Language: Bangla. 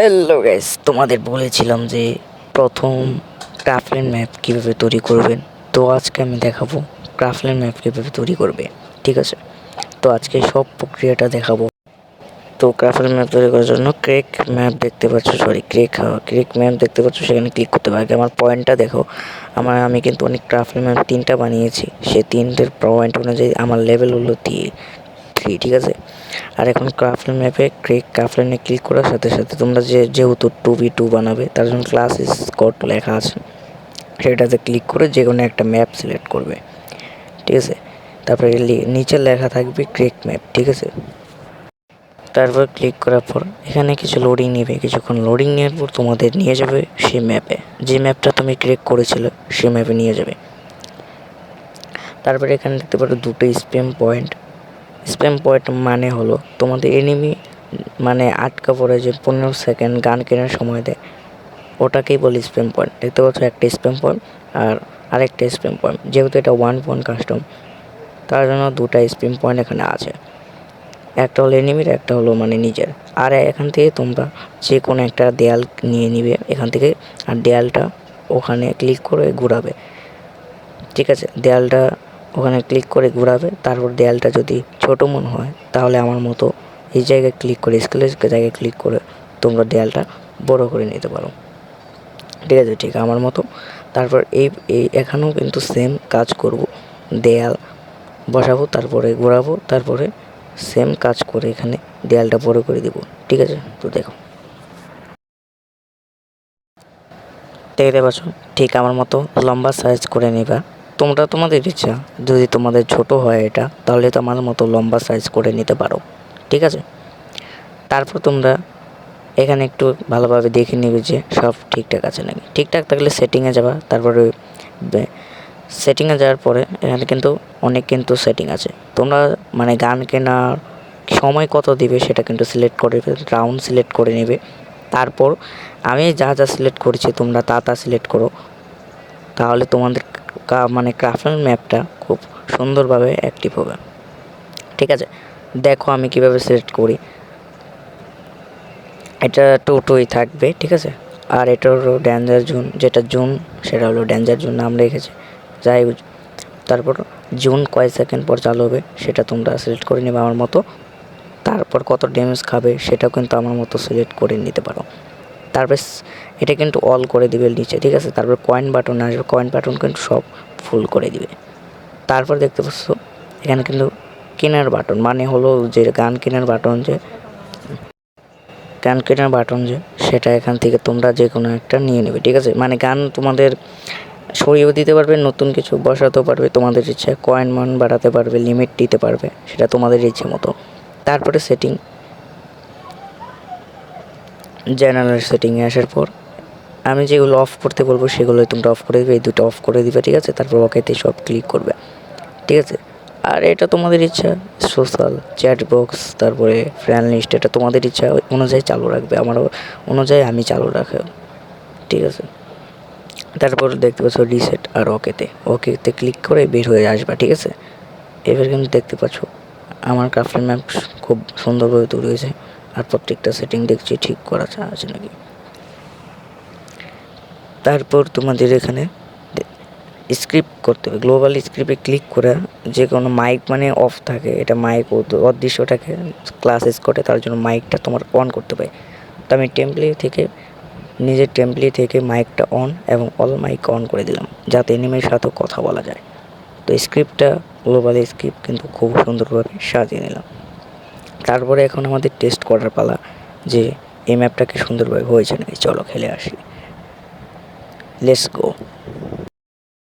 হ্যালো গাইস, তোমাদের বলেছিলাম যে প্রথম ক্রাফটল্যান্ড ম্যাপ কীভাবে তৈরি করবেন। তো আজকে আমি দেখাবো ক্রাফটল্যান্ড ম্যাপ কীভাবে তৈরি করবে। ঠিক আছে, তো আজকে সব প্রক্রিয়াটা দেখাবো। তো ক্রাফটল্যান্ড ম্যাপ তৈরি করার জন্য ক্রেক ম্যাপ দেখতে পাচ্ছ, সেখানে ক্লিক করতে হবে। আগে আমার পয়েন্টটা দেখো। আমি কিন্তু অনেক ক্রাফটল্যান্ড ম্যাপ 3টা বানিয়েছি, সেই 3টের পয়েন্ট অনুযায়ী আমার লেভেল হলো 3। ঠিক আছে, আর এখন ক্রাফটল্যান্ড ম্যাপে ক্রাফটল্যান্ডে ক্লিক করার সাথে সাথে তোমরা যেহেতু 2v2 বানাবে, তার জন্য ক্লাস স্কট লেখা আছে, সেটাতে ক্লিক করে যে কোনো একটা ম্যাপ সিলেক্ট করবে। ঠিক আছে, তারপরে নিচে লেখা থাকবে ক্রেক ম্যাপ। ঠিক আছে, তারপর ক্লিক করার পর এখানে কিছু লোডিং নেবে, কিছুক্ষণ লোডিং নেওয়ার পর তোমাদের নিয়ে যাবে সেই ম্যাপে, যে ম্যাপটা তুমি ক্রেক করেছিলে সেই ম্যাপে নিয়ে যাবে। তারপরে এখানে দেখতে পারো দুটো স্প্যাম পয়েন্ট মানে হলো তোমাদের এনিমি মানে আটকা পড়ে যে 15 সেকেন্ড গান কেনার সময় দেয়, ওটাকেই বলি স্প্যাম পয়েন্ট। দেখতে পাচ্ছ একটা স্প্যাম পয়েন্ট আর আরেকটা স্প্যাম পয়েন্ট। যেহেতু এটা 1 পয়েন্ট কাস্টম, তার জন্য দুটা স্প্যাম পয়েন্ট এখানে আছে, একটা হলো এনিমির, একটা হলো মানে নিজের। আর এখান থেকে তোমরা যে কোনো একটা দেয়াল নিয়ে নিবে এখান থেকে, আর দেয়ালটা ওখানে ক্লিক করে ঘুরাবে। ঠিক আছে, দেয়ালটা ওখানে ক্লিক করে ঘোরাবে। তারপর দেয়ালটা যদি ছোটো মনে হয় তাহলে আমার মতো এই জায়গায় ক্লিক করে, স্কেলের জায়গায় ক্লিক করে তোমরা দেয়ালটা বড় করে নিতে পারো। ঠিক আছে, ঠিক আমার মতো। তারপর এই এখানেও কিন্তু সেম কাজ করব, দেয়াল বসাবো, তারপরে ঘোরাবো, তারপরে সেম কাজ করে এখানে দেয়ালটা বড় করে দিব। ঠিক আছে, তো দেখো, দেখতে পাচ্ছ ঠিক আমার মতো লম্বা সাইজ করে নিবা। তোমরা তোমাদের ইচ্ছা, যদি তোমাদের ছোট হয় এটা, তাহলে তোমার মতো লম্বা সাইজ করে নিতে পারো। ঠিক আছে, তারপর তোমরা এখানে একটু ভালোভাবে দেখে নেবে যে সব ঠিকঠাক আছে নাকি। ঠিকঠাক থাকলে সেটিংয়ে যাবা। তারপরে সেটিংয়ে যাওয়ার পরে এখানে কিন্তু অনেক সেটিং আছে। তোমরা মানে গান কেনার সময় কত দিবে সেটা কিন্তু সিলেক্ট করে রাউন্ড সিলেক্ট করে নেবে। তারপর আমি যা সিলেক্ট করেছি তোমরা তা সিলেক্ট করো, তাহলে তোমাদের মানে ক্রাফটল্যান্ড ম্যাপটা খুব সুন্দরভাবে অ্যাক্টিভ হবে। ঠিক আছে, দেখো আমি কিভাবে সিলেক্ট করি। এটা 2-2ই থাকবে। ঠিক আছে, আর এটা হলো ডেঞ্জার জোন, যেটা জোন সেটা হলো ডেঞ্জার জোন নাম রেখেছে। যাই তারপর জোন কয় সেকেন্ড পর চালু হবে সেটা তোমরা সিলেক্ট করে নেবে আমার মতো। তারপর কত ড্যামেজ খাবে সেটাও কিন্তু আমার মতো সিলেক্ট করে নিতে পারো। তারপর এটা কিন্তু অল করে দিবে নিচে। ঠিক আছে, তারপর কয়েন বাটন আসবে, কয়েন বাটন কিন্তু সব ফুল করে দিবে। তারপর দেখতে পাচ্ছ এখানে কিন্তু কেনার বাটন মানে হলো যে গান কেনার বাটন যে সেটা এখান থেকে তোমরা যে কোনো একটা নিয়ে নেবে। ঠিক আছে, মানে গান তোমাদের সরিয়েও দিতে পারবে, নতুন কিছু বসাতেও পারবে তোমাদের ইচ্ছা, কয়েন মান বাড়াতে পারবে, লিমিট দিতে পারবে, সেটা তোমাদের ইচ্ছে মতো। তারপরে জেনারেল সেটিংয়ে আসার পর আমি যেগুলো অফ করতে বলবো সেগুলোই তোমরা অফ করে দিবে, এই দুটো অফ করে দিবে। ঠিক আছে, তারপর ওকেতে সব ক্লিক করবে। ঠিক আছে, আর এটা তোমাদের ইচ্ছা, সোশ্যাল চ্যাট বক্স, তারপরে ফ্রেন্ড লিস্ট, এটা তোমাদের ইচ্ছা অনুযায়ী চালু রাখবে, আমারও অনুযায়ী আমি চালু রাখি। ঠিক আছে, তারপর দেখতে পাচ্ছ রিসেট আর ওকেতে ক্লিক করে বের হয়ে আসবা। ঠিক আছে, এবার কিন্তু দেখতে পাচ্ছ আমার ক্রাফটল্যান্ড ম্যাপ খুব সুন্দরভাবে তৈরি হয়েছে, আর প্রত্যেকটা সেটিং দেখছি ঠিক করা আছে নাকি। তারপর তোমাদের এখানে স্ক্রিপ্ট করতে হবে, গ্লোবাল স্ক্রিপ্টে ক্লিক করে যে কোনো মাইক মানে অফ থাকে, এটা মাইক অদৃশ্যটাকে ক্লাস স্কটে, তার জন্য মাইকটা তোমার অন করতে হবে। তো আমি নিজের টেমপ্লেট থেকে মাইকটা অন এবং অল মাইক অন করে দিলাম, যাতে এনিমের সাথেও কথা বলা যায়। তো স্ক্রিপ্টটা গ্লোবাল স্ক্রিপ্ট কিন্তু খুব সুন্দরভাবে সাজিয়ে নিলাম। তারপরে এখন আমাদের টেস্ট করার পালা, যে এই ম্যাপটাকে সুন্দরভাবে হয়েছে নাকি। চলো খেলে আসি, লেটস গো।